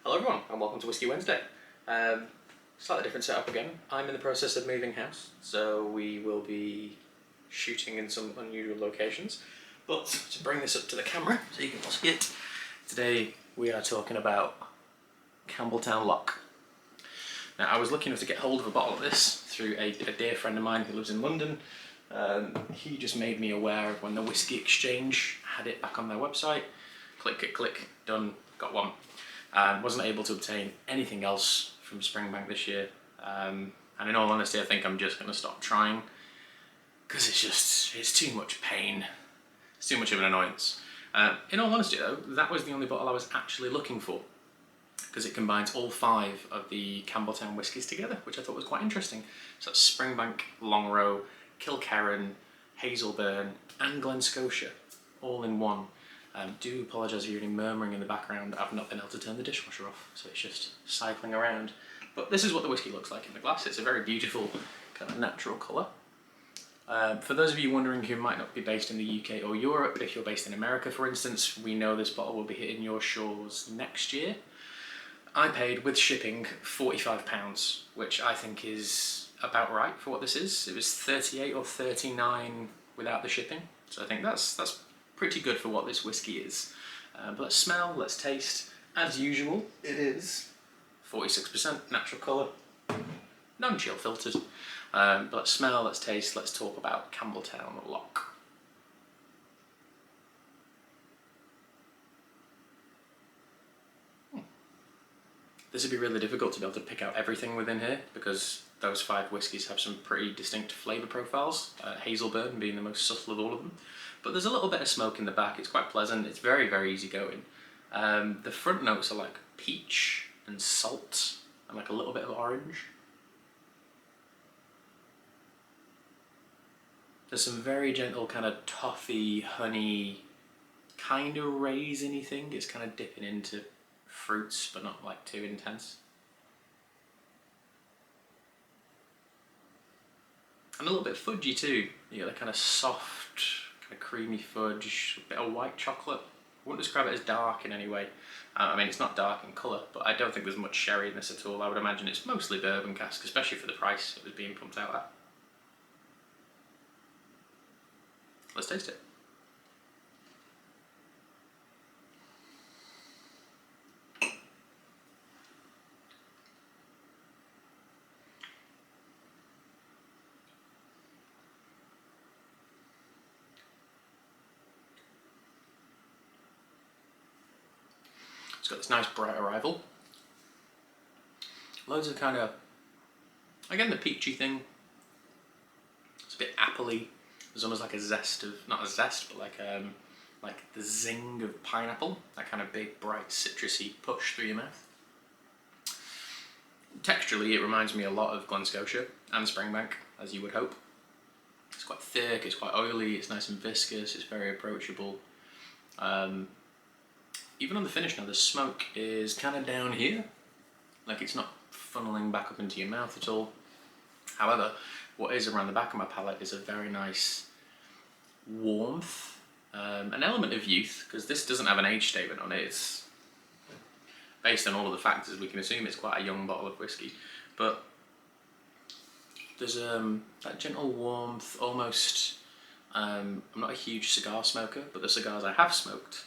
Hello everyone and welcome to Whisky Wednesday. Slightly different setup again. I'm in the process of moving house, so we will be shooting in some unusual locations. But to bring this up to the camera so you can all see it, today we are talking about Campbeltown Loch. Now I was lucky enough to get hold of a bottle of this through a dear friend of mine who lives in London. He just made me aware of when the Whisky Exchange had it back on their website. Click, click, click, done, got one. Wasn't able to obtain anything else from Springbank this year, and in all honesty I think I'm just going to stop trying because it's too much pain, it's too much of an annoyance. In all honesty though, that was the only bottle I was actually looking for because it combines all 5 of the Campbeltown whiskies together, which I thought was quite interesting. So that's Springbank, Longrow, Kilkerran, Hazelburn and Glen Scotia all in one. Do apologise if you're any murmuring in the background. I've not been able to turn the dishwasher off, so it's just cycling around. But this is what the whiskey looks like in the glass. It's a very beautiful kind of natural colour. For those of you wondering who might not be based in the UK or Europe, if you're based in America for instance, we know this bottle will be hitting your shores next year. I paid with shipping £45, which I think is about right for what this is. It was 38 or 39 without the shipping, so I think that's pretty good for what this whiskey is. But let's smell, let's taste. As usual, it is 46% natural colour, non-chill filtered. But let's smell, let's taste, let's talk about Campbeltown Loch. This would be really difficult to be able to pick out everything within here because those 5 whiskies have some pretty distinct flavour profiles, Hazelburn being the most subtle of all of them. But there's a little bit of smoke in the back, it's quite pleasant, it's very, very easy going. The front notes are like peach and salt and like a little bit of orange. There's some very gentle kind of toffee, honey, kind of raisiny thing. It's kind of dipping into fruits but not like too intense. And a little bit fudgy too. You get the kind of soft, kind of creamy fudge, a bit of white chocolate. I wouldn't describe it as dark in any way. I mean, it's not dark in colour, but I don't think there's much sherry in this at all. I would imagine it's mostly bourbon cask, especially for the price it was being pumped out at. Let's taste it. It's got this nice bright arrival. Loads of kind of, again, the peachy thing. It's a bit appley. There's almost like a zest of, not a zest, but like the zing of pineapple. That kind of big, bright, citrusy push through your mouth. Texturally, it reminds me a lot of Glen Scotia and Springbank, as you would hope. It's quite thick, it's quite oily, it's nice and viscous, it's very approachable. Even on the finish now, the smoke is kind of down here, like it's not funneling back up into your mouth at all. However, what is around the back of my palate is a very nice warmth, an element of youth, because this doesn't have an age statement on it. It's based on all of the factors we can assume it's quite a young bottle of whiskey, but there's that gentle warmth, almost, I'm not a huge cigar smoker, but the cigars I have smoked,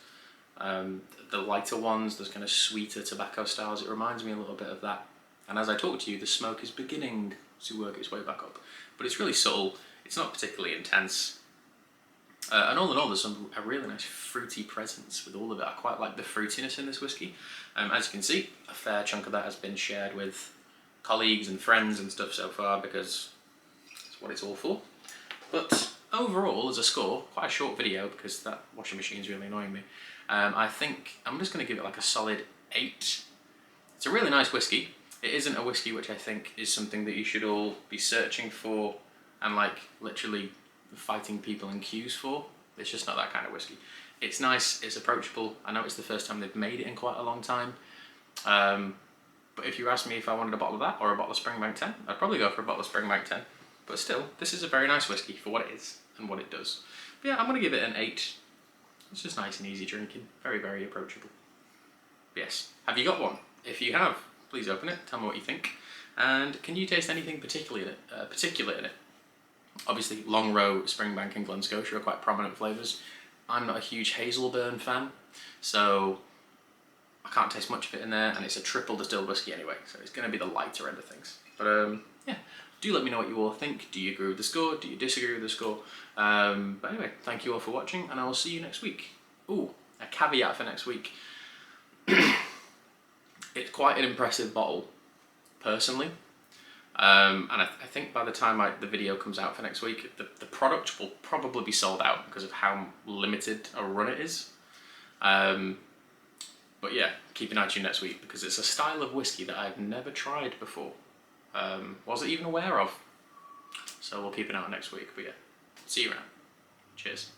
the lighter ones, those kind of sweeter tobacco styles, it reminds me a little bit of that. And as I talk to you, the smoke is beginning to work its way back up, but it's really subtle, it's not particularly intense. And all in all, there's a really nice fruity presence with all of it. I quite like the fruitiness in this whiskey. As you can see, a fair chunk of that has been shared with colleagues and friends and stuff so far because it's what it's all for. But overall, as a score, quite a short video because that washing machine is really annoying me. I think I'm just going to give it like a solid 8. It's a really nice whiskey. It isn't a whiskey which I think is something that you should all be searching for and like literally fighting people in queues for. It's just not that kind of whiskey. It's nice, it's approachable. I know it's the first time they've made it in quite a long time. But if you asked me if I wanted a bottle of that or a bottle of Springbank 10, I'd probably go for a bottle of Springbank 10. But still, this is a very nice whiskey for what it is and what it does. But yeah, I'm going to give it an 8. It's just nice and easy drinking. Very, very approachable. But yes, have you got one? if you have, please open it, tell me what you think. And can you taste anything particular in it? Obviously, Longrow, Springbank and Glen Scotia are quite prominent flavours. I'm not a huge Hazelburn fan, so I can't taste much of it in there, and it's a triple distilled whiskey anyway, so it's going to be the lighter end of things. But yeah, do let me know what you all think. Do you agree with the score? Do you disagree with the score? But anyway, thank you all for watching, and I will see you next week. Ooh, a caveat for next week. It's quite an impressive bottle, personally. And I think by the time the video comes out for next week, the product will probably be sold out because of how limited a run it is. But yeah, keep an eye tuned next week because it's a style of whiskey that I've never tried before. Wasn't even aware of. So we'll keep an eye on next week. But yeah, see you around. Cheers.